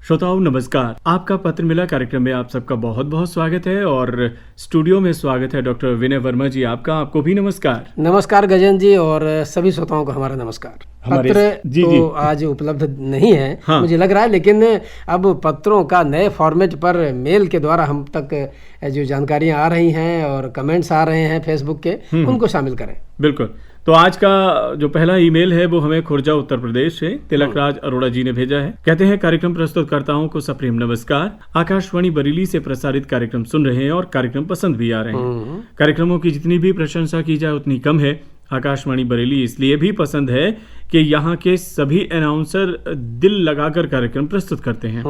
श्रोताओं नमस्कार। आपका पत्र मिला कार्यक्रम में आप सबका बहुत बहुत स्वागत है और स्टूडियो में स्वागत है डॉक्टर विनय वर्मा जी आपका। आपको भी नमस्कार। नमस्कार गजन जी और सभी श्रोताओं को हमारा नमस्कार। पत्र तो आज उपलब्ध नहीं है हाँ। मुझे लग रहा है, लेकिन अब पत्रों का नए फॉर्मेट पर मेल के द्वारा हम तक जो जानकारियां आ रही हैं और कमेंट्स आ रहे हैं फेसबुक के उनको शामिल करें। बिल्कुल। तो आज का जो पहला ईमेल है वो हमें खुर्जा उत्तर प्रदेश से तिलकराज अरोड़ा जी ने भेजा है। कहते हैं कार्यक्रम प्रस्तुतकर्ताओं को सप्रेम नमस्कार। आकाशवाणी बरेली से प्रसारित कार्यक्रम सुन रहे हैं और कार्यक्रम पसंद भी आ रहे हैं। कार्यक्रमों की जितनी भी प्रशंसा की जाए उतनी कम है। आकाशवाणी बरेली इसलिए भी पसंद है कि यहाँ के सभी अनाउंसर दिल लगाकर कार्यक्रम प्रस्तुत करते हैं।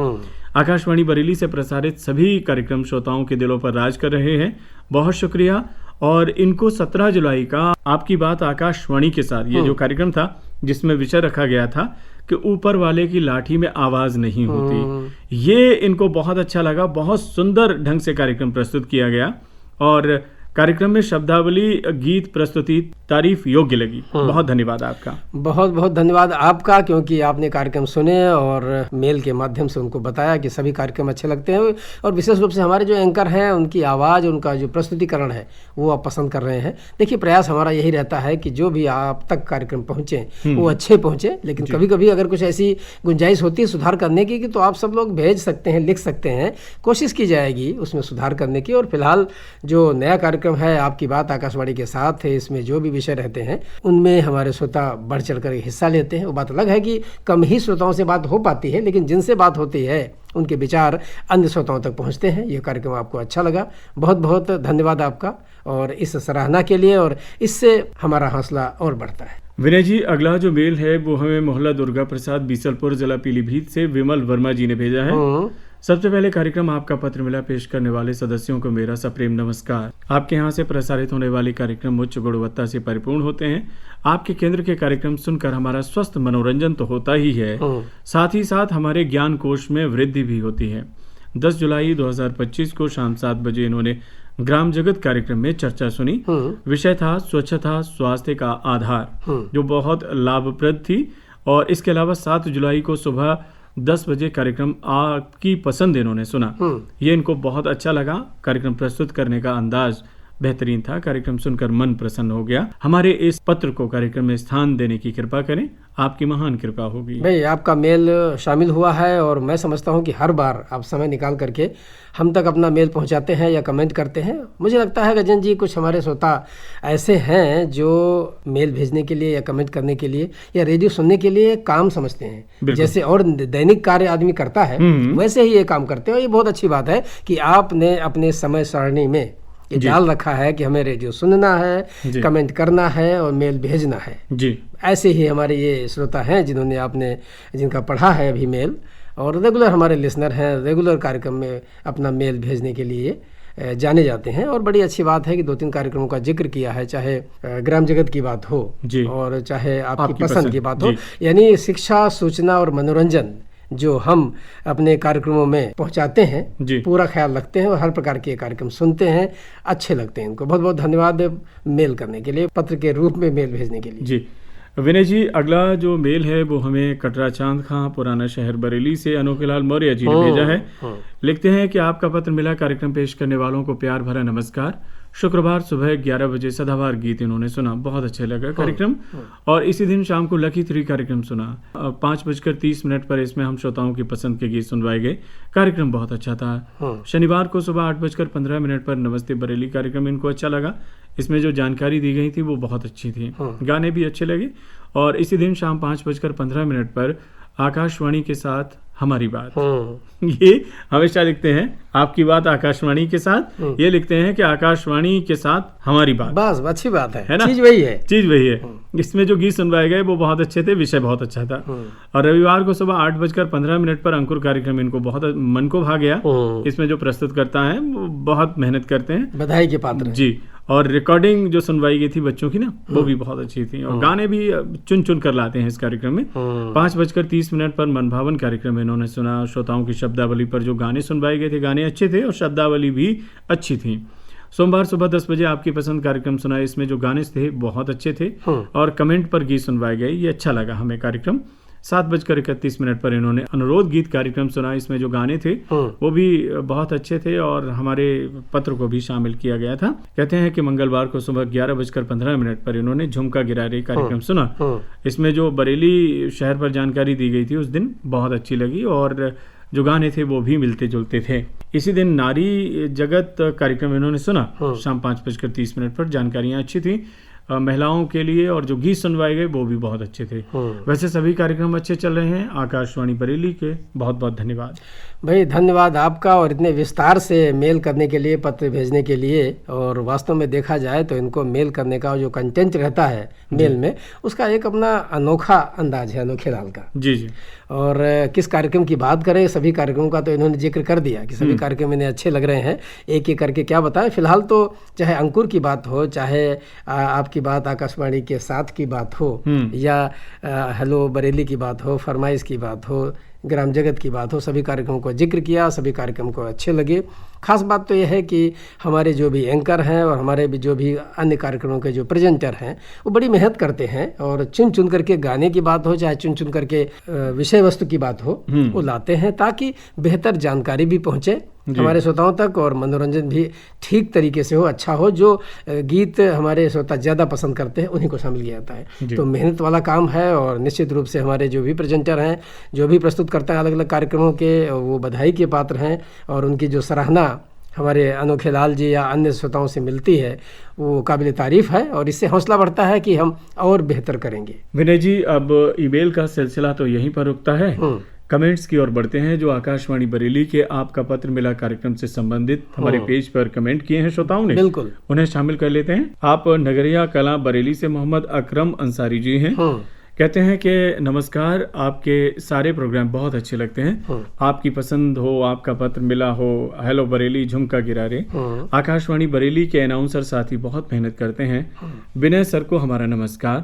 आकाशवाणी बरेली से प्रसारित सभी कार्यक्रम श्रोताओं के दिलों पर राज कर रहे हैं। बहुत शुक्रिया। और इनको 17 जुलाई का आपकी बात आकाशवाणी के साथ ये जो कार्यक्रम था जिसमें विषय रखा गया था कि ऊपर वाले की लाठी में आवाज नहीं होती, ये इनको बहुत अच्छा लगा। बहुत सुंदर ढंग से कार्यक्रम प्रस्तुत किया गया और कार्यक्रम में शब्दावली गीत प्रस्तुति तारीफ योग्य लगी। बहुत धन्यवाद आपका। बहुत बहुत धन्यवाद आपका, क्योंकि आपने कार्यक्रम सुने और मेल के माध्यम से उनको बताया कि सभी कार्यक्रम अच्छे लगते हैं और विशेष रूप से हमारे जो एंकर हैं उनकी आवाज़, उनका जो प्रस्तुतिकरण है वो आप पसंद कर रहे हैं। देखिए, प्रयास हमारा यही रहता है कि जो भी आप तक कार्यक्रम पहुँचे वो अच्छे पहुँचे, लेकिन कभी कभी अगर कुछ ऐसी गुंजाइश होती है सुधार करने की तो आप सब लोग भेज सकते हैं, लिख सकते हैं। कोशिश की जाएगी उसमें सुधार करने की। और फिलहाल जो नया कार्यक्रम है आपकी बात आकाशवाणी के साथ है, इसमें जो भी विषय रहते हैं उनमें हमारे श्रोता बढ़ चढ़कर हिस्सा लेते हैं। वो बात अलग है कि कम ही श्रोताओं से बात हो पाती है, लेकिन जिनसे बात होती है उनके विचार अन्य श्रोताओं तक पहुंचते हैं। ये कार्यक्रम आपको अच्छा लगा, बहुत बहुत धन्यवाद आपका और इस सराहना के लिए, और इससे हमारा हौसला और बढ़ता है। विनय जी, अगला जो मेल है वो हमें मोहल्ला दुर्गा प्रसाद बीसलपुर जिला पीलीभीत से विमल वर्मा जी ने भेजा है। सबसे पहले कार्यक्रम आपका पत्र मिला पेश करने वाले सदस्यों को मेरा सप्रेम नमस्कार। आपके यहाँ से प्रसारित होने वाले कार्यक्रम उच्च गुणवत्ता से परिपूर्ण होते हैं। आपके केंद्र के कार्यक्रम सुनकर हमारा स्वस्थ मनोरंजन तो होता ही है, साथ ही साथ हमारे ज्ञान कोश में वृद्धि भी होती है। 10 जुलाई 2025 को शाम 7 बजे इन्होंने ग्राम जगत कार्यक्रम में चर्चा सुनी। विषय था स्वच्छता स्वास्थ्य का आधार, जो बहुत लाभप्रद थी। और इसके अलावा 7 जुलाई को सुबह 10 बजे कार्यक्रम आपकी पसंद इन्होंने सुना। ये इनको बहुत अच्छा लगा। कार्यक्रम प्रस्तुत करने का अंदाज बेहतरीन था। कार्यक्रम सुनकर मन प्रसन्न हो गया। हमारे इस पत्र को कार्यक्रम में स्थान देने की कृपा करें, आपकी महान कृपा होगी। भाई, आपका मेल शामिल हुआ है और मैं समझता हूं कि हर बार आप समय निकाल करके हम तक अपना मेल पहुंचाते हैं या कमेंट करते हैं। मुझे लगता है गजन जी कुछ हमारे श्रोता ऐसे हैं जो मेल भेजने के लिए या कमेंट करने के लिए या रेडियो सुनने के लिए काम समझते हैं। जैसे और दैनिक कार्य आदमी करता है वैसे ही ये काम करते हैं। और ये बहुत अच्छी बात है कि आपने अपने समय सारणी में ये डाल रखा है कि हमें रेडियो सुनना है, कमेंट करना है और मेल भेजना है जी। ऐसे ही हमारे ये श्रोता हैं जिनका पढ़ा है अभी मेल और रेगुलर हमारे लिसनर हैं, रेगुलर कार्यक्रम में अपना मेल भेजने के लिए जाने जाते हैं। और बड़ी अच्छी बात है कि 2-3 कार्यक्रमों का जिक्र किया है, चाहे ग्राम जगत की बात हो और चाहे आपकी पसंद की बात हो, यानी शिक्षा, सूचना और मनोरंजन जो हम अपने कार्यक्रमों में पहुंचाते हैं पूरा ख्याल रखते हैं और हर प्रकार के कार्यक्रम सुनते हैं, अच्छे लगते हैं। इनको बहुत बहुत धन्यवाद मेल करने के लिए, पत्र के रूप में मेल भेजने के लिए जी। विनय जी, अगला जो मेल है वो हमें कटरा चांद खां पुराना शहर बरेली से अनोखेलाल मौर्य जी ने भेजा है। लिखते हैं कि आपका पत्र मिला। कार्यक्रम पेश करने वालों को प्यार भरा नमस्कार। शुक्रवार सुबह 11 बजे सदाबहार गीत इन्होंने सुना, बहुत अच्छा लगा कार्यक्रम। और इसी दिन शाम को लकी 3 कार्यक्रम सुना। 5:30 पर इसमें हम श्रोताओं की पसंद के गीत सुनवाए गए। कार्यक्रम बहुत अच्छा था। शनिवार को सुबह 8:15 पर नमस्ते बरेली कार्यक्रम इनको अच्छा लगा। इसमें जो जानकारी दी गई थी वो बहुत अच्छी थी, गाने भी अच्छे लगे। और इसी दिन शाम 5:15 पर आकाशवाणी के साथ हमारी बात, ये हमेशा लिखते हैं आपकी बात आकाशवाणी के साथ, ये लिखते हैं कि आकाशवाणी के साथ हमारी बात। बस अच्छी बात है ना, चीज वही है। इसमें जो गीत सुनवाए गए वो बहुत अच्छे थे, विषय बहुत अच्छा था। और रविवार को सुबह 8:15 पर अंकुर कार्यक्रम इनको बहुत मन को भा गया। इसमें जो प्रस्तुत करता है वो बहुत मेहनत करते हैं, बधाई के पात्र जी। और रिकॉर्डिंग जो सुनवाई गई थी बच्चों की ना, वो भी बहुत अच्छी थी। और गाने भी चुन चुन कर लाते हैं इस कार्यक्रम में। 5:30 पर मनभावन कार्यक्रम इन्होंने सुना। श्रोताओं की शब्दावली पर जो गाने सुनवाए गए थे, गाने अच्छे थे और शब्दावली भी अच्छी थी। सोमवार सुबह 10 बजे आपकी पसंद कार्यक्रम सुना। इसमें जो गाने थे बहुत अच्छे थे और कमेंट पर गीत सुनवाए गए, ये अच्छा लगा हमें कार्यक्रम। 7:31 पर इन्होंने अनुरोध गीत कार्यक्रम सुना। इसमें जो गाने थे वो भी बहुत अच्छे थे और हमारे पत्र को भी शामिल किया गया था। कहते हैं कि मंगलवार को सुबह 11:15 पर इन्होंने झुमका गिरा रे कार्यक्रम सुना। इसमें जो बरेली शहर पर जानकारी दी गई थी उस दिन बहुत अच्छी लगी और जो गाने थे वो भी मिलते जुलते थे। इसी दिन नारी जगत कार्यक्रम इन्होंने सुना शाम 5:30 पर। जानकारियां अच्छी थी महिलाओं के लिए और जो गीत सुनवाए गए वो भी बहुत अच्छे थे। वैसे सभी कार्यक्रम अच्छे चल रहे हैं। आकाशवाणी बरेली के बहुत बहुत धन्यवाद। भाई धन्यवाद आपका, और इतने विस्तार से मेल करने के लिए, पत्र भेजने के लिए। और वास्तव में देखा जाए तो इनको मेल करने का जो कंटेंट रहता है मेल में, उसका एक अपना अनोखा अंदाज है, अनोखे लाल का। जी जी। और किस कार्यक्रम की बात करें, सभी कार्यक्रमों का तो इन्होंने जिक्र कर दिया कि सभी कार्यक्रम इन्हें अच्छे लग रहे हैं। एक एक करके क्या बताएं। फिलहाल तो चाहे अंकुर की बात हो, चाहे आपकी बात आकाशवाणी के साथ की बात हो, या हेलो बरेली की बात हो, फरमाइश की बात हो, ग्राम जगत की बात हो, सभी कार्यक्रमों को जिक्र किया, सभी कार्यक्रम को अच्छे लगे। खास बात तो यह है कि हमारे जो भी एंकर हैं और हमारे भी जो भी अन्य कार्यक्रमों के जो प्रेजेंटर हैं वो बड़ी मेहनत करते हैं और चुन चुन करके गाने की बात हो, चाहे चुन चुन करके विषय वस्तु की बात हो, वो लाते हैं ताकि बेहतर जानकारी भी पहुँचे हमारे श्रोताओं तक और मनोरंजन भी ठीक तरीके से हो, अच्छा हो। जो गीत हमारे श्रोता ज़्यादा पसंद करते हैं उन्हीं को शामिल किया जाता है। तो मेहनत वाला काम है और निश्चित रूप से हमारे जो भी प्रेजेंटर हैं, जो भी प्रस्तुत करते हैं अलग अलग कार्यक्रमों के, वो बधाई के पात्र हैं और उनकी जो सराहना हमारे अनोखे लाल जी या अन्य श्रोताओं से मिलती है वो काबिल तारीफ है और इससे हौसला बढ़ता है कि हम और बेहतर करेंगे। विनय जी, अब ईमेल का सिलसिला तो यहीं पर रुकता है, कमेंट्स की ओर बढ़ते हैं। जो आकाशवाणी बरेली के आपका पत्र मिला कार्यक्रम से संबंधित हमारे पेज पर कमेंट किए हैं श्रोताओं ने, बिल्कुल उन्हें शामिल कर लेते हैं। आप नगरिया कला बरेली से मोहम्मद अकरम अंसारी जी हैं। कहते हैं कि नमस्कार, आपके सारे प्रोग्राम बहुत अच्छे लगते हैं। आपकी पसंद हो, आपका पत्र मिला हो, हेलो बरेली, झुमका गिरा रे, आकाशवाणी बरेली के अनाउंसर साथी बहुत मेहनत करते हैं। विनय सर को हमारा नमस्कार।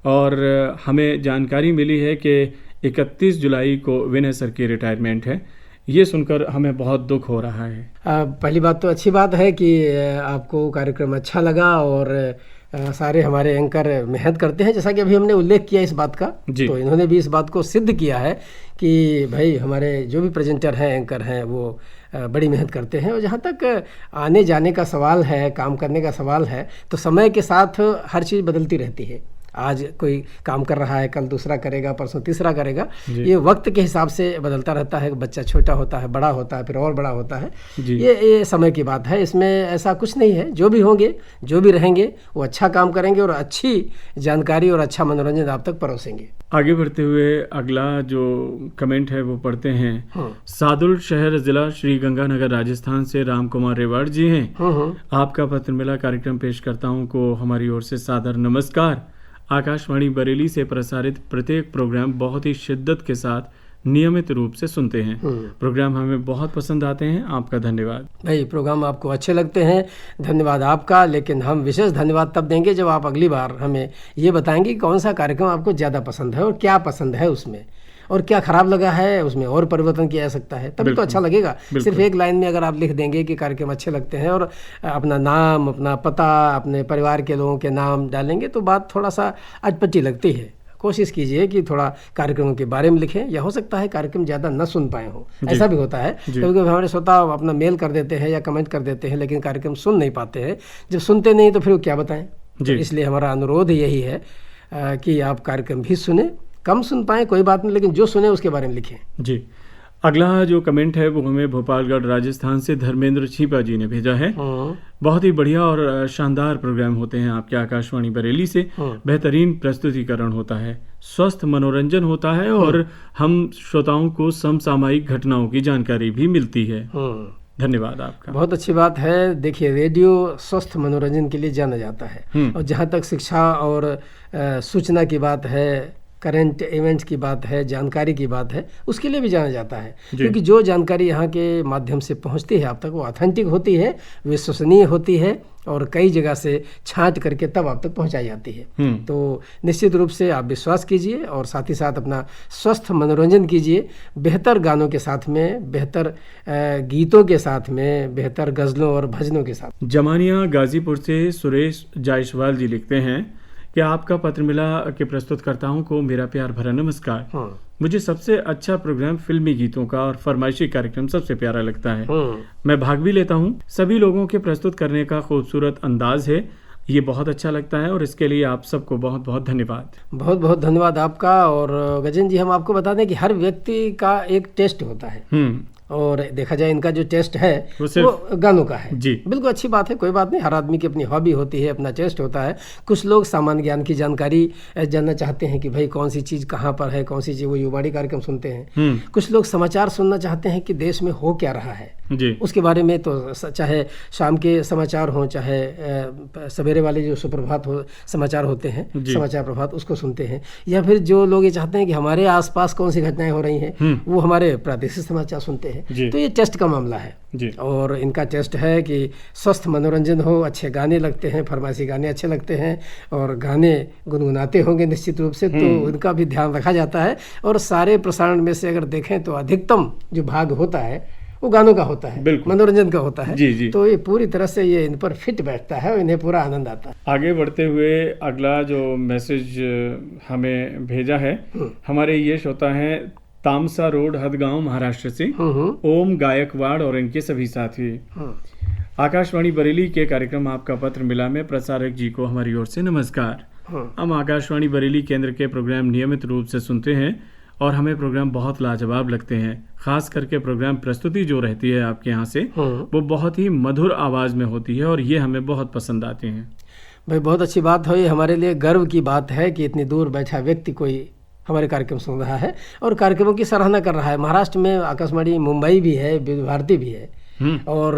और हमें जानकारी मिली है कि 31 जुलाई को विनय सर की रिटायरमेंट है। ये सुनकर हमें बहुत दुख हो रहा है। पहली बात तो अच्छी बात है कि आपको कार्यक्रम अच्छा लगा और सारे हमारे एंकर मेहनत करते हैं, जैसा कि अभी हमने उल्लेख किया इस बात का। तो इन्होंने भी इस बात को सिद्ध किया है कि भाई हमारे जो भी प्रेजेंटर हैं, एंकर हैं, वो बड़ी मेहनत करते हैं। और जहाँ तक आने जाने का सवाल है, काम करने का सवाल है, तो समय के साथ हर चीज़ बदलती रहती है। आज कोई काम कर रहा है, कल दूसरा करेगा, परसों तीसरा करेगा। ये वक्त के हिसाब से बदलता रहता है। बच्चा छोटा होता है, बड़ा होता है, फिर और बड़ा होता है। ये समय की बात है, इसमें ऐसा कुछ नहीं है। जो भी होंगे, जो भी रहेंगे, वो अच्छा काम करेंगे और अच्छी जानकारी और अच्छा मनोरंजन आप तक परोसेंगे। आगे बढ़ते हुए अगला जो कमेंट है वो पढ़ते हैं। सादुल शहर जिला श्री गंगानगर राजस्थान से राम कुमार रेवाड़ जी हैं। आपका पत्र मिला कार्यक्रम पेश करता हूँ को हमारी ओर से सादर नमस्कार। आकाशवाणी बरेली से प्रसारित प्रत्येक प्रोग्राम बहुत ही शिद्दत के साथ नियमित रूप से सुनते हैं। प्रोग्राम हमें बहुत पसंद आते हैं। आपका धन्यवाद। भाई प्रोग्राम आपको अच्छे लगते हैं, धन्यवाद आपका। लेकिन हम विशेष धन्यवाद तब देंगे जब आप अगली बार हमें ये बताएंगे कि कौन सा कार्यक्रम आपको ज़्यादा पसंद है और क्या पसंद है उसमें, और क्या खराब लगा है उसमें और परिवर्तन किया जा सकता है, तभी तो अच्छा लगेगा। सिर्फ एक लाइन में अगर आप लिख देंगे कि कार्यक्रम अच्छे लगते हैं और अपना नाम, अपना पता, अपने परिवार के लोगों के नाम डालेंगे तो बात थोड़ा सा अटपटी लगती है। कोशिश कीजिए कि थोड़ा कार्यक्रमों के बारे में लिखें, या हो सकता है कार्यक्रम ज़्यादा न सुन पाए हो, ऐसा भी होता है। क्योंकि हमारे श्रोता अपना मेल कर देते हैं या कमेंट कर देते हैं लेकिन कार्यक्रम सुन नहीं पाते हैं। जब सुनते नहीं तो फिर वो क्या बताएं। तो इसलिए हमारा अनुरोध यही है कि आप कार्यक्रम भी सुने, कम सुन पाए कोई बात नहीं, लेकिन जो सुने उसके बारे में लिखें। जी। अगला जो कमेंट है वो हमें भोपालगढ़ राजस्थान से धर्मेंद्र छीपा जी ने भेजा है। बहुत ही बढ़िया और शानदार प्रोग्राम होते हैं आपके आकाशवाणी बरेली से। बेहतरीन प्रस्तुतिकरण होता है, स्वस्थ मनोरंजन होता है और हम श्रोताओं को समसामयिक घटनाओं की जानकारी भी मिलती है। धन्यवाद आपका। बहुत अच्छी बात है। देखिए, रेडियो स्वस्थ मनोरंजन के लिए जाना जाता है और जहाँ तक शिक्षा और सूचना की बात है, करंट इवेंट्स की बात है, जानकारी की बात है, उसके लिए भी जाना जाता है। क्योंकि जो जानकारी यहाँ के माध्यम से पहुँचती है आप तक वो ऑथेंटिक होती है, विश्वसनीय होती है और कई जगह से छांट करके तब आप तक पहुँचाई जाती है। तो निश्चित रूप से आप विश्वास कीजिए और साथ ही साथ अपना स्वस्थ मनोरंजन कीजिए, बेहतर गानों के साथ में, बेहतर गीतों के साथ में, बेहतर गज़लों और भजनों के साथ। जमानिया गाजीपुर से सुरेश जायसवाल जी लिखते हैं कि आपका पत्र मिला के प्रस्तुतकर्ताओं को मेरा प्यार भरा नमस्कार। मुझे सबसे अच्छा प्रोग्राम फिल्मी गीतों का और फरमाइशी कार्यक्रम सबसे प्यारा लगता है। मैं भाग भी लेता हूँ। सभी लोगों के प्रस्तुत करने का खूबसूरत अंदाज है, ये बहुत अच्छा लगता है और इसके लिए आप सबको बहुत बहुत धन्यवाद। बहुत बहुत धन्यवाद आपका। और गजेंद्र जी, हम आपको बता दें कि हर व्यक्ति का एक टेस्ट होता है और देखा जाए इनका जो टेस्ट है वो गानों का है जी। बिल्कुल अच्छी बात है, कोई बात नहीं, हर आदमी की अपनी हॉबी होती है, अपना टेस्ट होता है। कुछ लोग सामान्य ज्ञान की जानकारी जानना चाहते हैं कि भाई कौन सी चीज़ कहाँ पर है, कौन सी चीज़, वो युवाणी कार्यक्रम सुनते हैं। कुछ लोग समाचार सुनना चाहते हैं कि देश में हो क्या रहा है जी, उसके बारे में। तो चाहे शाम के समाचार हों, चाहे सवेरे वाले जो सुप्रभात हो समाचार होते हैं, समाचार प्रभात, उसको सुनते हैं। या फिर जो लोग ये चाहते हैं कि हमारे आसपास कौन सी घटनाएं हो रही हैं, वो हमारे प्रादेशिक समाचार सुनते हैं। तो ये टेस्ट का मामला है जी। और इनका टेस्ट है कि स्वस्थ मनोरंजन हो, अच्छे गाने लगते हैं, फरमाइशी गाने अच्छे लगते हैं और गाने गुनगुनाते होंगे निश्चित रूप से, तो उनका भी ध्यान रखा जाता है। और सारे प्रसारण में से अगर देखें तो अधिकतम जो भाग होता है वो गानों का होता है, मनोरंजन का होता है जी। तो ये पूरी तरह से ये इन पर फिट बैठता है और इन्हें पूरा आनंद आता है। आगे बढ़ते हुए अगला जो मैसेज हमें भेजा है, हमारे ये श्रोता है तामसा रोड, हदगांव, महाराष्ट्र से ओम गायकवाड़ और इनके सभी साथी। आकाशवाणी बरेली के कार्यक्रम आपका पत्र मिला में प्रसारक जी को हमारी ओर से नमस्कार। हम आकाशवाणी बरेली केंद्र के प्रोग्राम नियमित रूप से सुनते हैं और हमें प्रोग्राम बहुत लाजवाब लगते हैं। खास करके प्रोग्राम प्रस्तुति जो रहती है आपके यहाँ से वो बहुत ही मधुर आवाज में होती है और ये हमें बहुत पसंद आते हैं। भाई बहुत अच्छी बात है, ये हमारे लिए गर्व की बात है कि इतनी दूर बैठा व्यक्ति कोई हमारे कार्यक्रम सुन रहा है और कार्यक्रमों की सराहना कर रहा है। महाराष्ट्र में आकाशवाणी मुंबई भी है, विविध भारती भी है और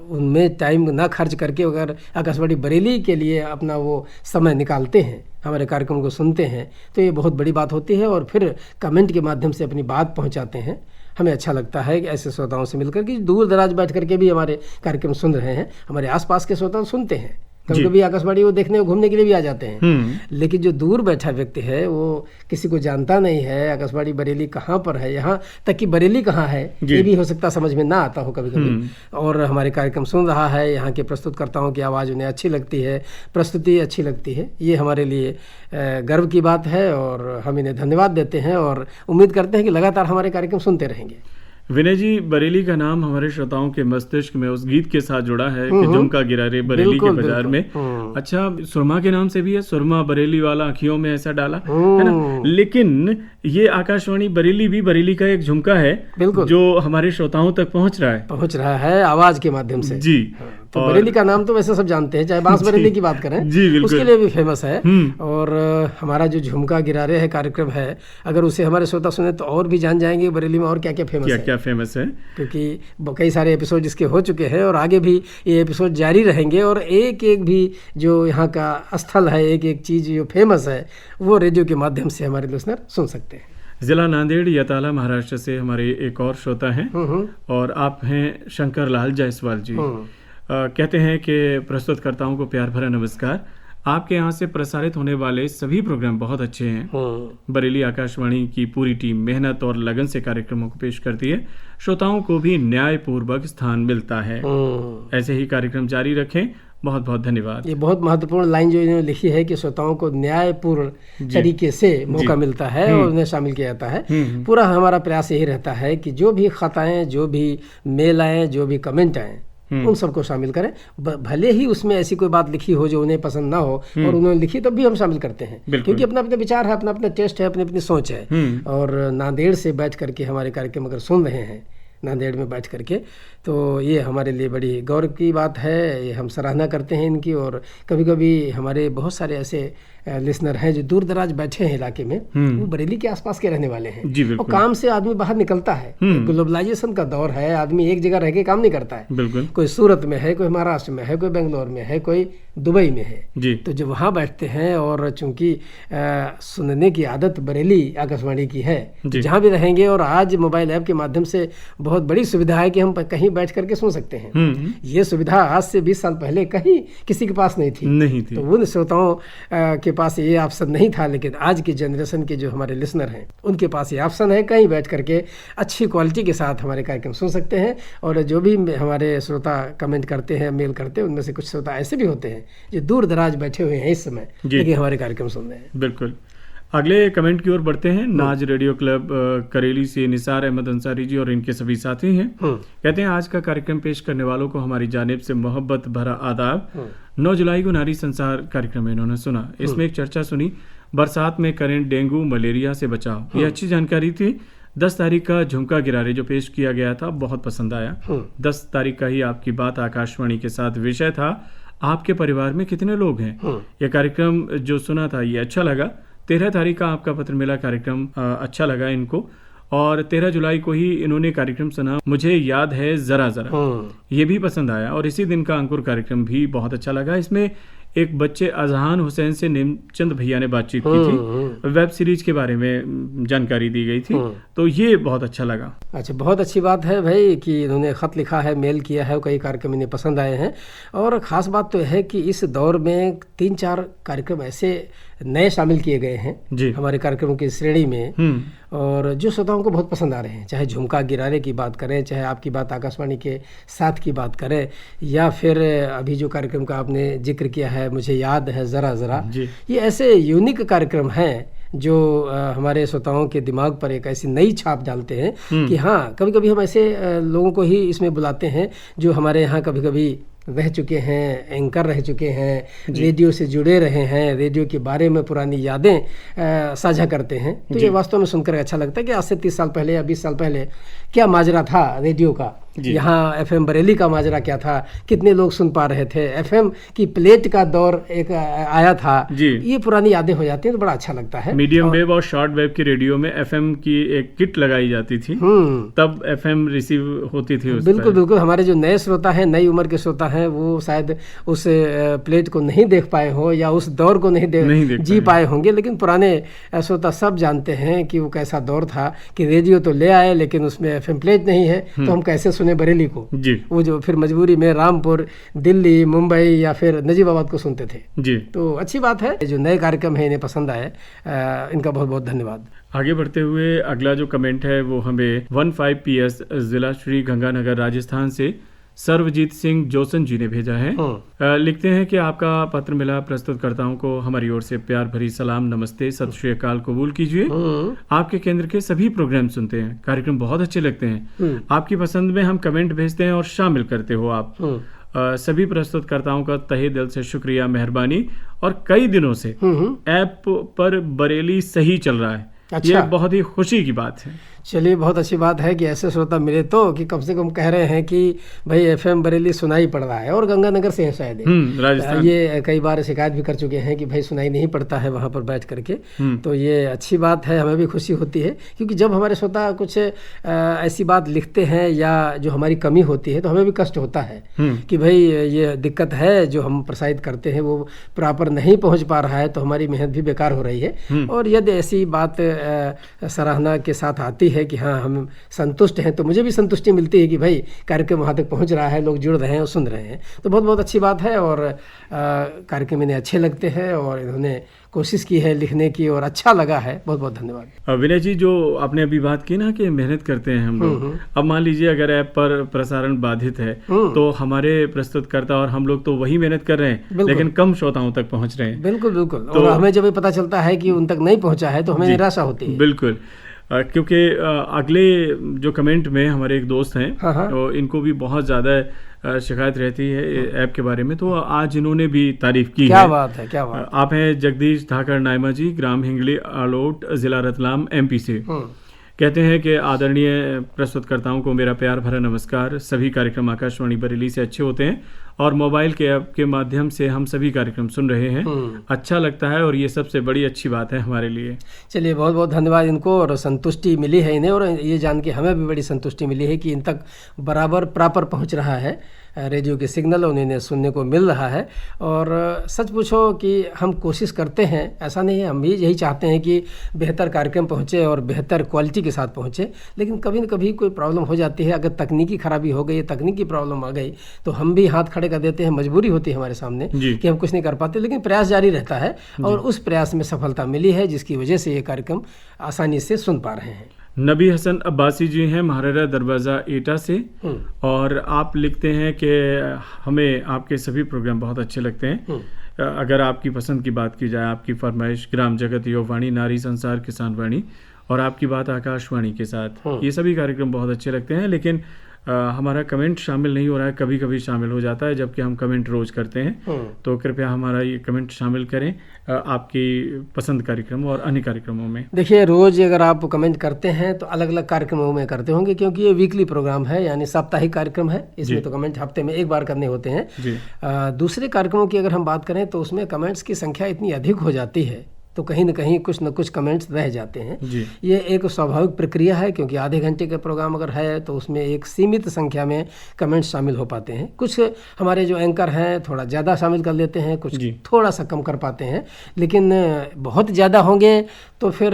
उनमें टाइम ना खर्च करके अगर आकाशवाणी बरेली के लिए अपना वो समय निकालते हैं, हमारे कार्यक्रम को सुनते हैं, तो ये बहुत बड़ी बात होती है। और फिर कमेंट के माध्यम से अपनी बात पहुंचाते हैं। हमें अच्छा लगता है कि ऐसे श्रोताओं से मिलकर कि दूर दराज बैठ करके भी हमारे कार्यक्रम सुन रहे हैं। हमारे आसपास के श्रोता सुनते हैं, कभी कभी आकाशवाणी वो देखने और घूमने के लिए भी आ जाते हैं। लेकिन जो दूर बैठा व्यक्ति है वो किसी को जानता नहीं है आकाशवाणी बरेली कहाँ पर है, यहाँ तक कि बरेली कहाँ है ये भी हो सकता समझ में ना आता हो कभी कभी। और हमारे कार्यक्रम सुन रहा है, यहाँ के प्रस्तुतकर्ताओं की आवाज़ उन्हें अच्छी लगती है, प्रस्तुति अच्छी लगती है, ये हमारे लिए गर्व की बात है और हम इन्हें धन्यवाद देते हैं और उम्मीद करते हैं कि लगातार हमारे कार्यक्रम सुनते रहेंगे। विनय जी, बरेली का नाम हमारे श्रोताओं के मस्तिष्क में उस गीत के साथ जुड़ा है कि झुमका गिरा रे बरेली के बाजार में। अच्छा, सुरमा के नाम से भी है, सुरमा बरेली वाला आँखियों में ऐसा डाला, है ना। लेकिन ये आकाशवाणी बरेली भी बरेली का एक झुमका है जो हमारे श्रोताओं तक पहुंच रहा है आवाज के माध्यम से जी। तो बरेली का नाम तो वैसे सब जानते हैं, चाहे बांस बरेली की बात करें जी, उसके लिए भी फेमस है। और हमारा जो झुमका गिरा रे है कार्यक्रम है, अगर उसे हमारे श्रोता सुने तो और भी जान जाएंगे बरेली में और क्या क्या फेमस है, क्योंकि कई सारे एपिसोड इसके हो चुके हैं और आगे भी ये एपिसोड जारी रहेंगे। और एक एक भी जो यहाँ का स्थल है, एक एक चीज जो फेमस है वो रेडियो के माध्यम से हमारे लिसनर सुन सकते हैं। जिला नांदेड़ यताला महाराष्ट्र से हमारे एक और श्रोता हैं और आप हैं शंकर लाल जायसवाल जी। कहते हैं कि प्रस्तुतकर्ताओं को प्यार भरा नमस्कार। आपके यहाँ से प्रसारित होने वाले सभी प्रोग्राम बहुत अच्छे हैं। बरेली आकाशवाणी की पूरी टीम मेहनत और लगन से कार्यक्रमों को पेश करती है, श्रोताओं को भी न्यायपूर्वक स्थान मिलता है। ऐसे ही कार्यक्रम जारी रखें। बहुत बहुत धन्यवाद। ये बहुत महत्वपूर्ण लाइन जो इन्होंने लिखी है कि श्रोताओं को न्यायपूर्ण तरीके से मौका मिलता है और उन्हें शामिल किया जाता है। पूरा हमारा प्रयास यही रहता है कि जो भी खत आए, जो भी मेल आए, जो भी कमेंट आए, उन सबको शामिल करें। भले ही उसमें ऐसी कोई बात लिखी हो जो उन्हें पसंद ना हो और उन्होंने लिखी, तब भी हम शामिल करते हैं, क्योंकि अपना अपना विचार है, अपना अपना टेस्ट है, अपनी अपनी सोच है। और नांदेड़ से बैठ करके हमारे कार्यक्रम अगर सुन रहे हैं, नांदेड़ में बैठ करके, तो ये हमारे लिए बड़ी गौरव की बात है। ये हम सराहना करते हैं इनकी। और कभी कभी हमारे बहुत सारे ऐसे लिसनर हैं जो दूर दराज बैठे हैं इलाके में, वो बरेली के आसपास के रहने वाले हैं और काम से आदमी बाहर निकलता है। ग्लोबलाइजेशन का दौर है, आदमी एक जगह रह के काम नहीं करता है। कोई सूरत में है, कोई महाराष्ट्र में है, कोई बेंगलोर में है, कोई दुबई में है। तो जब वहाँ बैठते हैं और चूंकि सुनने की आदत बरेली आकाशवाणी की है, जहाँ भी रहेंगे, और आज मोबाइल ऐप के माध्यम से बहुत बड़ी सुविधा है कि हम कहीं बैठ करके सुन सकते हैं। ये सुविधा आज से 20 साल पहले कहीं किसी के पास नहीं थी। तो उन श्रोताओं के पास ये ऑप्शन नहीं था, लेकिन आज की जनरेशन के जो हमारे लिसनर हैं उनके पास ये ऑप्शन है, कहीं बैठ करके अच्छी क्वालिटी के साथ हमारे कार्यक्रम सुन सकते हैं। और जो भी हमारे श्रोता कमेंट करते हैं, मेल करते हैं, उनमें से कुछ श्रोता ऐसे भी होते हैं जो दूर दराज बैठे हुए हैं इस समय, लेकिन हमारे कार्यक्रम सुन रहे हैं। बिल्कुल। अगले कमेंट की ओर बढ़ते हैं। नाज रेडियो क्लब करेली से निसार अहमद अंसारी जी और इनके सभी साथी हैं। कहते हैं आज का कार्यक्रम पेश करने वालों को हमारी जानिब से मोहब्बत भरा आदाब। 9 जुलाई को नारी संसार कार्यक्रम इन्होंने सुना, इसमें एक चर्चा सुनी, बरसात में करें डेंगू मलेरिया से बचाव। ये अच्छी जानकारी थी। 10 तारीख का झुमका गिरारे जो पेश किया गया था बहुत पसंद आया। 10 तारीख का ही आपकी बात आकाशवाणी के साथ विषय था आपके परिवार में कितने लोग हैं। यह कार्यक्रम जो सुना था ये अच्छा लगा। 13 तारीख का आपका पत्र मिला कार्यक्रम अच्छा लगा इनको, और 13 जुलाई को ही इन्होंने कार्यक्रम सुना, मुझे याद है जरा जरा, ये भी पसंद आया। और इसी दिन का अंकुर कार्यक्रम भी बहुत अच्छा लगा। इसमें एक बच्चे अजहान हुसैन से नेमचंद भैया ने बातचीत की थी, वेब सीरीज के बारे में जानकारी दी गई थी, तो ये बहुत अच्छा लगा। अच्छा, बहुत अच्छी बात है भाई कि इन्होंने ख़त लिखा है, मेल किया है, कई कार्यक्रम इन्हें पसंद आए हैं। और ख़ास बात तो है कि इस दौर में 3-4 कार्यक्रम ऐसे नए शामिल किए गए हैं हमारे कार्यक्रमों की श्रेणी में, और जो श्रोताओं को बहुत पसंद आ रहे हैं। चाहे झुमका गिरारे की बात करें, चाहे आपकी बात आकाशवाणी के साथ की बात करें, या फिर अभी जो कार्यक्रम का आपने जिक्र किया है मुझे याद है ज़रा ज़रा, ये ऐसे यूनिक कार्यक्रम हैं जो हमारे श्रोताओं के दिमाग पर एक ऐसी नई छाप डालते हैं कि हाँ, कभी कभी हम ऐसे लोगों को ही इसमें बुलाते हैं जो हमारे यहाँ कभी कभी रह चुके हैं, एंकर रह चुके हैं, रेडियो से जुड़े रहे हैं, रेडियो के बारे में पुरानी यादें साझा करते हैं। तो ये वास्तव में सुनकर अच्छा लगता है कि आज से 30 साल पहले या 20 साल पहले क्या माजरा था रेडियो का, यहाँ एफएम बरेली का माजरा क्या था, कितने लोग सुन पा रहे थे, एफएम की प्लेट का दौर एक आया था, ये पुरानी यादें हो जाती हैं तो बड़ा अच्छा लगता है। मीडियम वेव और शॉर्ट वेव की रेडियो में एफएम की एक किट लगाई जाती थी, तब एफएम रिसीव होती थी। बिल्कुल बिल्कुल। हमारे जो नए श्रोता हैं, नई उम्र के श्रोता हैं, वो शायद उस प्लेट को नहीं देख पाए हो या उस दौर को नहीं जी पाए होंगे, लेकिन पुराने श्रोता सब जानते हैं कि वो कैसा दौर था कि रेडियो तो ले आए लेकिन उसमें एफएम प्लेट नहीं है, तो हम कैसे सुने बरेली को। वो जो फिर मजबूरी में रामपुर, दिल्ली, मुंबई या फिर नजीबाबाद को सुनते थे। तो अच्छी बात है, जो नए कार्यक्रम है इन्हें पसंद आए, इनका बहुत बहुत धन्यवाद। आगे बढ़ते हुए अगला जो कमेंट है वो हमें 15 PS जिला श्री गंगानगर राजस्थान से सर्वजीत सिंह जोसन जी ने भेजा है। लिखते हैं कि आपका पत्र मिला, प्रस्तुतकर्ताओं को हमारी ओर से प्यार भरी सलाम, नमस्ते, सत श्री अकाल कबूल कीजिए। आपके केंद्र के सभी प्रोग्राम सुनते हैं, कार्यक्रम बहुत अच्छे लगते हैं। आपकी पसंद में हम कमेंट भेजते हैं और शामिल करते हो आप। सभी प्रस्तुतकर्ताओं का तहे दिल से शुक्रिया, मेहरबानी। और कई दिनों से ऐप पर बरेली सही चल रहा है, ये बहुत ही खुशी की बात है। चलिए, बहुत अच्छी बात है कि ऐसे श्रोता मिले तो कि कम से कम कह रहे हैं कि भाई एफएम बरेली सुनाई पड़ रहा है, और गंगानगर से है शायद राजस्थान। ये कई बार शिकायत भी कर चुके हैं कि भाई सुनाई नहीं पड़ता है वहाँ पर बैठ करके। तो ये अच्छी बात है, हमें भी खुशी होती है, क्योंकि जब हमारे श्रोता कुछ ऐसी बात लिखते हैं या जो हमारी कमी होती है तो हमें भी कष्ट होता है कि भाई ये दिक्कत है, जो हम प्रसारित करते हैं वो प्रॉपर नहीं पहुँच पा रहा है, तो हमारी मेहनत भी बेकार हो रही है। और यदि ऐसी बात सराहना के साथ आती है कि हाँ हम संतुष्ट हैं, तो मुझे भी संतुष्टि मिलती है कि भाई कार्यक्रम वहाँ तक पहुँच रहा है, लोग जुड़ रहे हैं और सुन रहे हैं, तो बहुत बहुत अच्छी बात है। और कार्यक्रम इन्हें अच्छे लगते हैं और इन्होंने कोशिश की है लिखने की, और अच्छा लगा है, बहुत बहुत धन्यवाद। विनय जी, जो आपने अभी बात की ना कि मेहनत करते हैं हम लोग, अब मान लीजिए अगर ऐप पर प्रसारण बाधित है तो हमारे प्रस्तुतकर्ता और हम लोग तो वही मेहनत कर रहे हैं, लेकिन कम श्रोताओं तक पहुँच रहे हैं। बिल्कुल बिल्कुल। तो और हमें जब पता चलता है कि उन तक नहीं पहुँचा है तो हमें निराशा होती है। बिल्कुल, क्योंकि अगले जो कमेंट में हमारे एक दोस्त हैं, तो इनको भी बहुत ज़्यादा शिकायत रहती है ऐप के बारे में, तो आज इन्होंने भी तारीफ की। क्या बात है, क्या बात। आप हैं जगदीश धाकर नायमा जी, ग्राम हिंगली आलोट, जिला रतलाम, MP से। कहते हैं कि आदरणीय प्रस्तुतकर्ताओं को मेरा प्यार भरा नमस्कार। सभी कार्यक्रम आकाशवाणी बरेली से अच्छे होते हैं और मोबाइल के ऐप के माध्यम से हम सभी कार्यक्रम सुन रहे हैं। अच्छा लगता है और ये सबसे बड़ी अच्छी बात है हमारे लिए। चलिए, बहुत बहुत धन्यवाद इनको, और संतुष्टि मिली है इन्हें, और ये जान के हमें भी बड़ी संतुष्टि मिली है कि इन तक बराबर प्रॉपर पहुंच रहा है रेडियो के सिग्नल, उन्हें सुनने को मिल रहा है। और सच पूछो कि हम कोशिश करते हैं, ऐसा नहीं है, हम भी यही चाहते हैं कि बेहतर कार्यक्रम पहुँचे और बेहतर क्वालिटी के साथ पहुँचे, लेकिन कभी न कभी कोई प्रॉब्लम हो जाती है। अगर तकनीकी खराबी हो गई, तकनीकी प्रॉब्लम आ गई, तो हम भी हाथ खड़े कर देते हैं, मजबूरी होती है हमारे सामने कि हम कुछ नहीं कर पाते, लेकिन प्रयास जारी रहता है और उस प्रयास में सफलता मिली है, जिसकी वजह से ये कार्यक्रम आसानी से सुन पा रहे हैं। नबी हसन अब्बासी जी हैं महाराजा दरवाज़ा एटा से, और आप लिखते हैं कि हमें आपके सभी प्रोग्राम बहुत अच्छे लगते हैं। अगर आपकी पसंद की बात की जाए, आपकी फरमाइश ग्राम जगत युवावाणी, नारी संसार, किसान वाणी और आपकी बात आकाशवाणी के साथ, ये सभी कार्यक्रम बहुत अच्छे लगते हैं, लेकिन हमारा कमेंट शामिल नहीं हो रहा है। कभी कभी शामिल हो जाता है, जबकि हम कमेंट रोज करते हैं। तो कृपया हमारा ये कमेंट शामिल करें आपकी पसंद कार्यक्रम और अन्य कार्यक्रमों में। देखिए, रोज अगर आप कमेंट करते हैं तो अलग अलग कार्यक्रमों में करते होंगे, क्योंकि ये वीकली प्रोग्राम है, यानी साप्ताहिक कार्यक्रम है। इसमें तो कमेंट हफ्ते में एक बार करने होते हैं। दूसरे कार्यक्रमों की अगर हम बात करें तो उसमें कमेंट्स की संख्या इतनी अधिक हो जाती है, तो कहीं न कहीं कुछ न कुछ कमेंट्स रह जाते हैं। ये एक स्वाभाविक प्रक्रिया है, क्योंकि आधे घंटे का प्रोग्राम अगर है तो उसमें एक सीमित संख्या में कमेंट्स शामिल हो पाते हैं। कुछ हमारे जो एंकर हैं थोड़ा ज़्यादा शामिल कर लेते हैं, कुछ थोड़ा सा कम कर पाते हैं, लेकिन बहुत ज़्यादा होंगे तो फिर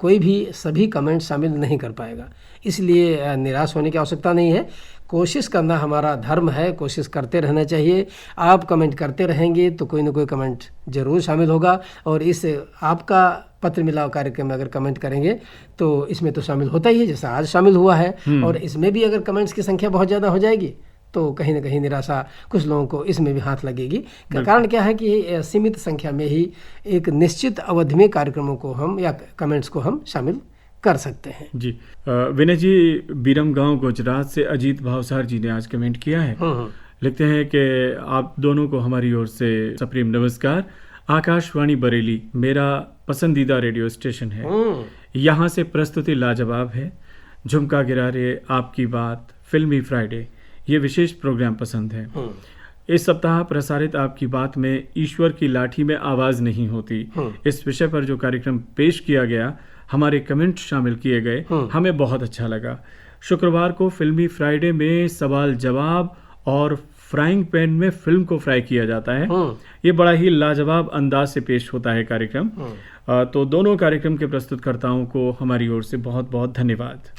कोई भी सभी कमेंट्स शामिल नहीं कर पाएगा। इसलिए निराश होने की आवश्यकता नहीं है, कोशिश करना हमारा धर्म है, कोशिश करते रहना चाहिए। आप कमेंट करते रहेंगे तो कोई ना कोई कमेंट जरूर शामिल होगा, और इस आपका पत्र मिलाव कार्यक्रम में अगर कमेंट करेंगे तो इसमें तो शामिल होता ही है, जैसा आज शामिल हुआ है। और इसमें भी अगर कमेंट्स की संख्या बहुत ज़्यादा हो जाएगी तो कहीं ना कहीं निराशा कुछ लोगों को इसमें भी हाथ लगेगी। कारण क्या है कि सीमित संख्या में ही एक निश्चित अवधि में कार्यक्रमों को हम या कमेंट्स को हम शामिल कर सकते हैं। जी, विनय जी बीरम गांव गुजरात से अजीत भावसार जी ने आज कमेंट किया है। लिखते हैं कि आप दोनों को हमारी ओर से सप्रेम नमस्कार। आकाशवाणी बरेली मेरा पसंदीदा रेडियो स्टेशन है। यहाँ से प्रस्तुति लाजवाब है। झुमका गिरा रे, आपकी बात, फिल्मी फ्राइडे, ये विशेष प्रोग्राम पसंद है। इस सप्ताह प्रसारित आपकी बात में ईश्वर की लाठी में आवाज नहीं होती, इस विषय पर जो कार्यक्रम पेश किया गया, हमारे कमेंट शामिल किए गए, हमें बहुत अच्छा लगा। शुक्रवार को फिल्मी फ्राइडे में सवाल जवाब और फ्राइंग पैन में फिल्म को फ्राई किया जाता है। ये बड़ा ही लाजवाब अंदाज से पेश होता है कार्यक्रम। तो दोनों कार्यक्रम के प्रस्तुतकर्ताओं को हमारी ओर से बहुत बहुत धन्यवाद।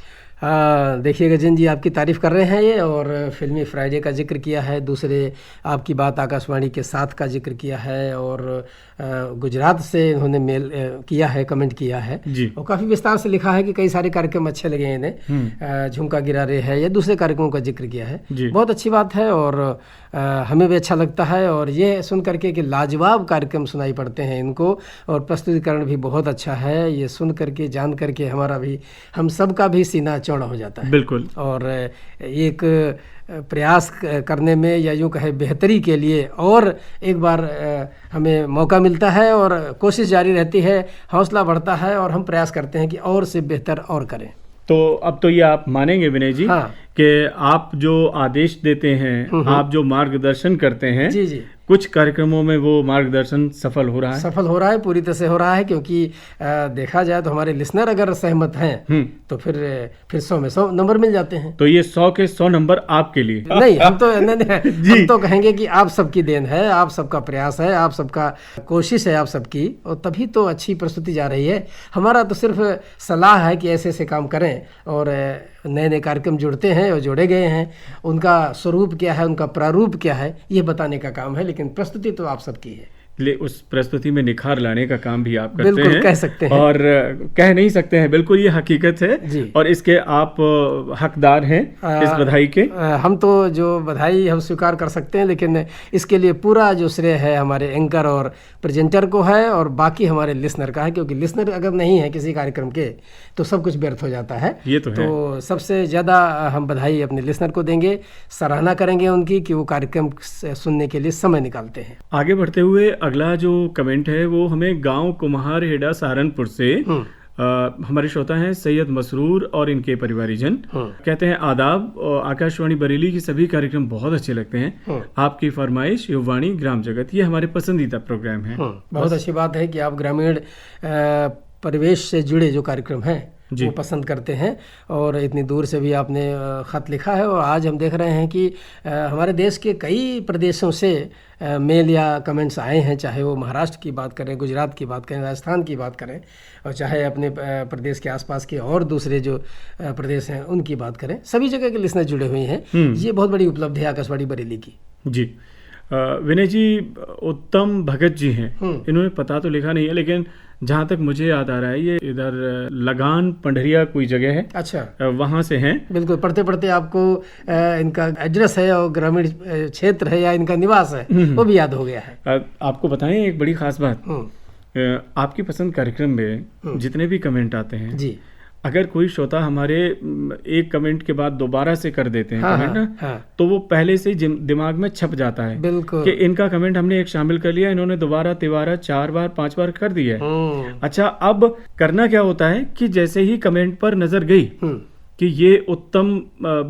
देखिए गजन जी आपकी तारीफ़ कर रहे हैं ये, और फिल्मी फ्राइडे का जिक्र किया है, दूसरे आपकी बात आकाशवाणी के साथ का जिक्र किया है, और गुजरात से इन्होंने मेल किया है, कमेंट किया है और काफ़ी विस्तार से लिखा है कि कई सारे कार्यक्रम अच्छे लगे इन्हें। झुमका गिरा रे है या दूसरे कार्यक्रमों का जिक्र किया है, बहुत अच्छी बात है और हमें भी अच्छा लगता है। और ये सुन करके कि लाजवाब कार्यक्रम सुनाई पड़ते हैं इनको, और प्रस्तुतिकरण भी बहुत अच्छा है, ये सुन करके जान करके हमारा भी, हम सब का भी सीना चौड़ा हो जाता है। बिल्कुल। और एक प्रयास करने में या यूँ कहे बेहतरी के लिए और एक बार हमें मौका मिलता है और कोशिश जारी रहती है, हौसला बढ़ता है और हम प्रयास करते हैं कि और से बेहतर और करें। तो अब तो ये आप मानेंगे विनय जी कि आप जो आदेश देते हैं, आप जो मार्गदर्शन करते हैं, जी कुछ कार्यक्रमों में वो मार्गदर्शन सफल हो रहा है, पूरी तरह से हो रहा है। क्योंकि देखा जाए तो हमारे लिसनर अगर सहमत हैं तो फिर 100 में 100 नंबर मिल जाते हैं। तो ये 100 के 100 नंबर आपके लिए नहीं, हम तो कहेंगे कि आप सबकी देन है, आप सबका प्रयास है, आप सबका कोशिश है, आप सबकी, और तभी तो अच्छी प्रस्तुति जा रही है। हमारा तो सिर्फ सलाह है कि ऐसे ऐसे काम करें, और नए नए कार्यक्रम जुड़ते हैं और जोड़े गए हैं, उनका स्वरूप क्या है, उनका प्रारूप क्या है, ये बताने का काम है, लेकिन प्रस्तुति तो आप सबकी है। उस प्रस्तुति में निखार लाने का काम भी आप करते बिल्कुल हैं, कह सकते हैं और कह नहीं सकते हैं, बिल्कुल ये हकीकत है जी। और इसके आप हकदार हैं इस बधाई के। हम तो जो बधाई हम स्वीकार कर सकते हैं, लेकिन इसके लिए पूरा जो श्रेय है हमारे एंकर और प्रेजेंटर को है, और बाकी हमारे लिसनर का है, क्योंकि लिसनर अगर नहीं है किसी कार्यक्रम के तो सब कुछ व्यर्थ हो जाता है। ये तो है। तो सबसे ज़्यादा हम बधाई अपने लिसनर को देंगे, सराहना करेंगे उनकी कि वो कार्यक्रम सुनने के लिए समय निकालते हैं। आगे बढ़ते हुए अगला जो कमेंट है वो हमें गांव कुम्हार हेड़ा सहारनपुर से हमारे श्रोता हैं सैयद मसरूर और इनके परिवारीजन। कहते हैं आदाब, आकाशवाणी बरेली की सभी कार्यक्रम बहुत अच्छे लगते हैं। आपकी फरमाइश युवाणी ग्राम जगत ये हमारे पसंदीदा प्रोग्राम है। बहुत अच्छी बात है कि आप ग्रामीण परिवेश से जुड़े जो कार्यक्रम हैं वो पसंद करते हैं और इतनी दूर से भी आपने ख़त लिखा है। और आज हम देख रहे हैं कि हमारे देश के कई प्रदेशों से मेल या कमेंट्स आए हैं, चाहे वो महाराष्ट्र की बात करें, गुजरात की बात करें, राजस्थान की बात करें, और चाहे अपने प्रदेश के आसपास के और दूसरे जो प्रदेश हैं उनकी बात करें। सभी जगह के लिसनर जुड़े हुए हैं। ये बहुत बड़ी उपलब्धि है आकाशवाणी बरेली की। जी विनय जी, उत्तम भगत जी हैं। इन्होंने पता तो लिखा नहीं है, लेकिन जहाँ तक मुझे याद आ रहा है ये इधर लगान पंडरिया कोई जगह है। अच्छा, वहाँ से हैं। बिल्कुल, पढ़ते पढ़ते आपको इनका एड्रेस है और ग्रामीण क्षेत्र है या इनका निवास है वो भी याद हो गया है। आपको बताएं एक बड़ी खास बात, आपकी पसंद कार्यक्रम में जितने भी कमेंट आते हैं जी, अगर कोई श्रोता हमारे एक कमेंट के बाद दोबारा से कर देते हैं कमेंट ना, तो वो पहले से ही दिमाग में छप जाता है। बिल्कुल, कि इनका कमेंट हमने एक शामिल कर लिया, इन्होंने दोबारा तिबारा 4 बार 5 बार कर दिया है। अच्छा, अब करना क्या होता है कि जैसे ही कमेंट पर नजर गई कि ये उत्तम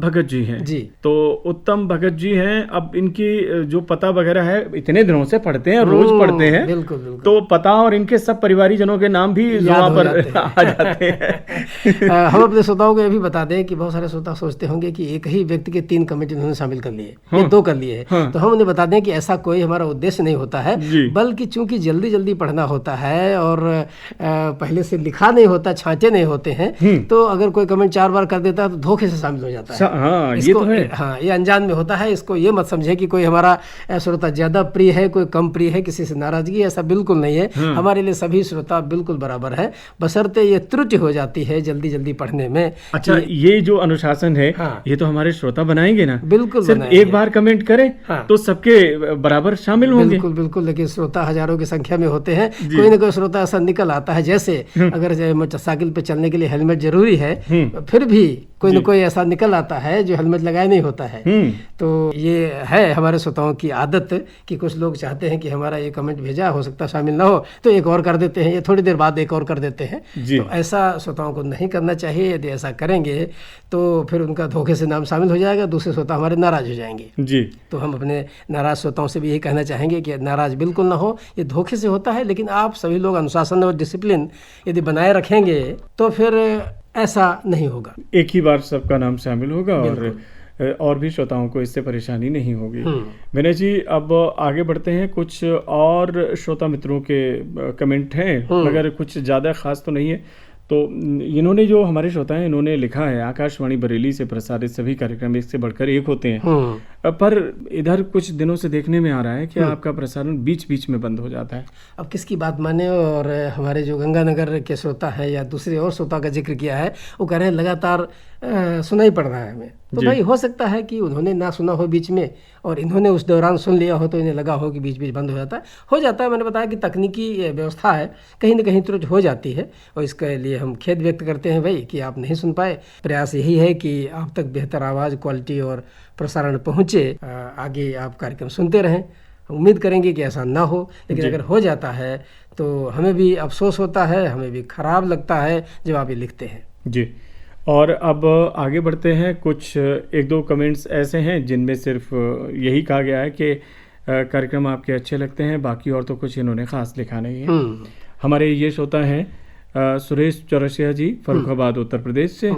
भगत जी हैं जी, तो उत्तम भगत जी हैं, अब इनकी जो पता वगैरह है इतने दिनों से पढ़ते हैं, रोज पढ़ते हैं। बिल्कुल, बिल्कुल। तो पता और इनके सब परिवारी जनों के नाम भी वहाँ पर आ जाते हैं। हम अपने श्रोताओं को ये भी बता दें कि बहुत सारे श्रोता सोचते होंगे कि एक ही व्यक्ति के 3 कमेंट इन्होंने शामिल कर लिए, ये 2 कर लिए हैं। तो हम उन्हें बता दें कि ऐसा कोई हमारा उद्देश्य नहीं होता है, बल्कि चूंकि जल्दी जल्दी पढ़ना होता है और पहले से लिखा नहीं होता, छांटे नहीं होते हैं, तो अगर कोई कमेंट 4 बार कर देता है तो धोखे से शामिल हो जाता है। हाँ, ये तो है। हाँ, ये अनजान में होता है। इसको ये मत समझे कि कोई हमारा श्रोता ज्यादा प्रिय है, कोई कम प्रिय है, किसी से नाराजगी, ऐसा बिल्कुल नहीं है। हमारे लिए सभी श्रोता बिल्कुल बराबर है, बशर्ते ये त्रुटि हो जाती है जल्दी जल्दी पढ़ने में। अच्छा, ये जो अनुशासन है ये तो हमारे श्रोता बनाएंगे ना। बिल्कुल, सिर्फ एक बार कमेंट करें तो सबके बराबर शामिल होंगे। बिल्कुल बिल्कुल, लेकिन श्रोता हजारों की संख्या में होते हैं। कोई ना कोई श्रोता ऐसा निकल आता है, जैसे अगर मोटरसाइकिल पे चलने के लिए हेलमेट जरूरी है, फिर भी कोई न कोई ऐसा निकल आता है जो हेलमेट लगाया नहीं होता है। तो ये है हमारे श्रोताओं की आदत कि कुछ लोग चाहते हैं कि हमारा ये कमेंट भेजा, हो सकता शामिल ना हो, तो एक और कर देते हैं, ये थोड़ी देर बाद एक और कर देते हैं। तो ऐसा श्रोताओं को नहीं करना चाहिए। यदि ऐसा करेंगे तो फिर उनका धोखे से नाम शामिल हो जाएगा, दूसरे श्रोता हमारे नाराज हो जाएंगे जी। तो हम अपने नाराज श्रोताओं से भी यही कहना चाहेंगे कि नाराज बिल्कुल ना हो, ये धोखे से होता है, लेकिन आप सभी लोग अनुशासन और डिसिप्लिन यदि बनाए रखेंगे तो फिर ऐसा नहीं होगा। एक ही बार सबका नाम शामिल होगा और भी श्रोताओं को इससे परेशानी नहीं होगी। विनय जी, अब आगे बढ़ते हैं। कुछ और श्रोता मित्रों के कमेंट हैं, मगर कुछ ज़्यादा खास तो नहीं है। तो इन्होंने जो हमारे श्रोता हैं इन्होंने लिखा है आकाशवाणी बरेली से प्रसारित सभी कार्यक्रम एक से बढ़कर एक होते हैं, पर इधर कुछ दिनों से देखने में आ रहा है कि आपका प्रसारण बीच बीच में बंद हो जाता है। अब किसकी बात माने, और हमारे जो गंगानगर के श्रोता हैं या दूसरे और श्रोता का जिक्र किया है, वो कह रहे हैं लगातार सुनाई पड़ रहा है हमें। तो भाई हो सकता है कि उन्होंने ना सुना हो बीच में और इन्होंने उस दौरान सुन लिया हो, तो इन्हें लगा हो कि बीच बीच बंद हो जाता है। मैंने बताया कि तकनीकी व्यवस्था है, कहीं ना कहीं त्रुटि हो जाती है और इसके लिए हम खेद व्यक्त करते हैं भाई कि आप नहीं सुन पाए। प्रयास यही है कि आप तक बेहतर आवाज़, क्वालिटी और प्रसारण पहुँचे, आगे आप कार्यक्रम सुनते रहें। उम्मीद करेंगे कि ऐसा ना हो, लेकिन अगर हो जाता है तो हमें भी अफसोस होता है, हमें भी खराब लगता है जब आप ये लिखते हैं जी। और अब आगे बढ़ते हैं। कुछ 1-2 कमेंट्स ऐसे हैं जिनमें सिर्फ यही कहा गया है कि कार्यक्रम आपके अच्छे लगते हैं, बाकी और तो कुछ इन्होंने ख़ास लिखा नहीं है। हमारे ये श्रोता हैं सुरेश चौरसिया जी, फर्रुखाबाद उत्तर प्रदेश से।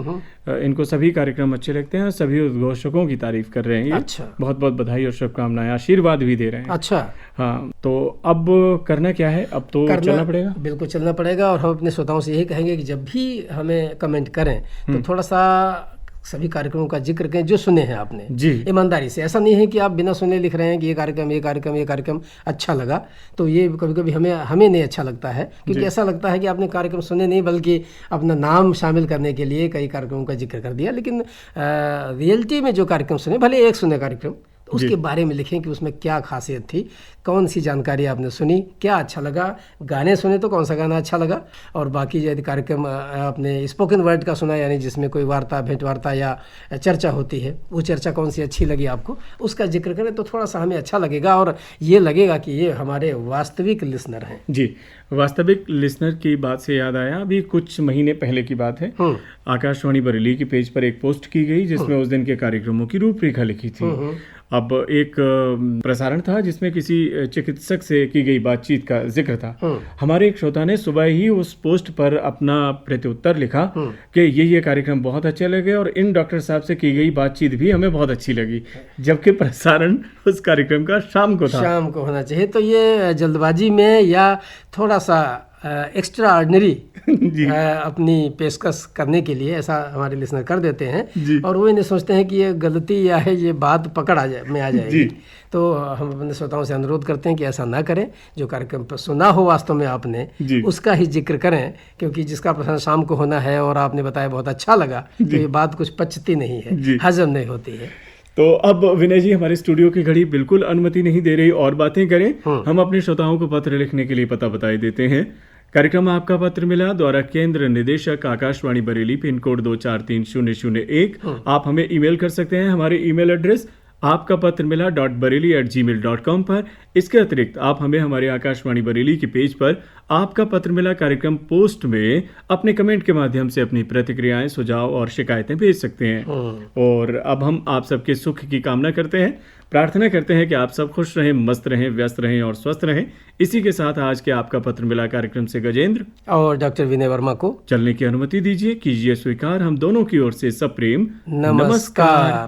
इनको सभी कार्यक्रम अच्छे लगते हैं, सभी उद्घोषकों की तारीफ कर रहे हैं। अच्छा, बहुत बहुत बधाई और शुभकामनाएं, आशीर्वाद भी दे रहे हैं। अच्छा, हाँ, तो अब करना क्या है? अब तो चलना पड़ेगा। बिल्कुल चलना पड़ेगा, और हम अपने श्रोताओं से यही कहेंगे कि जब भी हमें कमेंट करें तो थोड़ा सा सभी कार्यक्रमों का जिक्र करें जो सुने हैं आपने जी, ईमानदारी से। ऐसा नहीं है कि आप बिना सुने लिख रहे हैं कि ये कार्यक्रम अच्छा लगा, तो ये कभी कभी हमें नहीं अच्छा लगता है, क्योंकि ऐसा लगता है कि आपने कार्यक्रम सुने नहीं बल्कि अपना नाम शामिल करने के लिए कई कार्यक्रमों का जिक्र कर दिया। लेकिन रियलिटी में जो कार्यक्रम सुने, भले एक सुने कार्यक्रम, तो उसके बारे में लिखें कि उसमें क्या खासियत थी, कौन सी जानकारी आपने सुनी, क्या अच्छा लगा, गाने सुने तो कौन सा गाना अच्छा लगा, और बाकी यदि कार्यक्रम आपने स्पोकन वर्ड का सुना यानी जिसमें कोई वार्ता, भेंट वार्ता या चर्चा होती है, वो चर्चा कौन सी अच्छी लगी आपको, उसका जिक्र करें तो थोड़ा सा हमें अच्छा लगेगा और ये लगेगा कि ये हमारे वास्तविक लिसनर हैं। जी, वास्तविक लिसनर की बात से याद आया, अभी कुछ महीने पहले की बात है, आकाशवाणी बरेली की पेज पर एक पोस्ट की गई जिसमें उस दिन के कार्यक्रमों की रूपरेखा लिखी थी। अब एक प्रसारण था जिसमें किसी चिकित्सक से की गई बातचीत का जिक्र था। हमारे एक श्रोता ने सुबह ही उस पोस्ट पर अपना प्रत्युत्तर लिखा कि ये कार्यक्रम बहुत अच्छे लगे और इन डॉक्टर साहब से की गई बातचीत भी हमें बहुत अच्छी लगी, जबकि प्रसारण उस कार्यक्रम का शाम को था। शाम को होना चाहिए। तो ये जल्दबाजी में या थोड़ा सा एक्स्ट्रा ऑर्डिनरी अपनी पेशकश करने के लिए ऐसा हमारे लिसनर कर देते हैं और वो इन्हें सोचते हैं कि ये गलती या है ये बात पकड़ आ जाएगी। तो हम अपने श्रोताओं से अनुरोध करते हैं कि ऐसा ना करें, जो कार्यक्रम पर सुना हो वास्तव में आपने उसका ही जिक्र करें, क्योंकि जिसका प्रसारण शाम को होना है और आपने बताया बहुत अच्छा लगा, तो ये बात कुछ पचती नहीं है, हजम नहीं होती है। तो अब विनय जी, हमारे स्टूडियो की घड़ी बिल्कुल अनुमति नहीं दे रही और बातें करें। हम अपने श्रोताओं को पत्र लिखने के लिए पता बताए देते हैं। कार्यक्रम आपका पत्र मिला द्वारा केंद्र निदेशक आकाशवाणी बरेली, पिन कोड 243001। आप हमें ईमेल कर सकते हैं, हमारे ईमेल एड्रेस आपका पत्र मिला .bareilly@gmail.com पर। इसके अतिरिक्त आप हमें हमारे आकाशवाणी बरेली की पेज पर आपका पत्र मिला कार्यक्रम पोस्ट में अपने कमेंट के माध्यम से अपनी प्रतिक्रियाएं, सुझाव और शिकायतें भेज सकते हैं। और अब हम आप सबके सुख की कामना करते हैं, प्रार्थना करते हैं कि आप सब खुश रहें, मस्त रहें, व्यस्त रहें और स्वस्थ रहें। इसी के साथ आज के आपका पत्र मिला कार्यक्रम से गजेंद्र और डॉक्टर विनय वर्मा को चलने की अनुमति दीजिए। कीजिए स्वीकार हम दोनों की ओर से सप्रेम नमस्कार।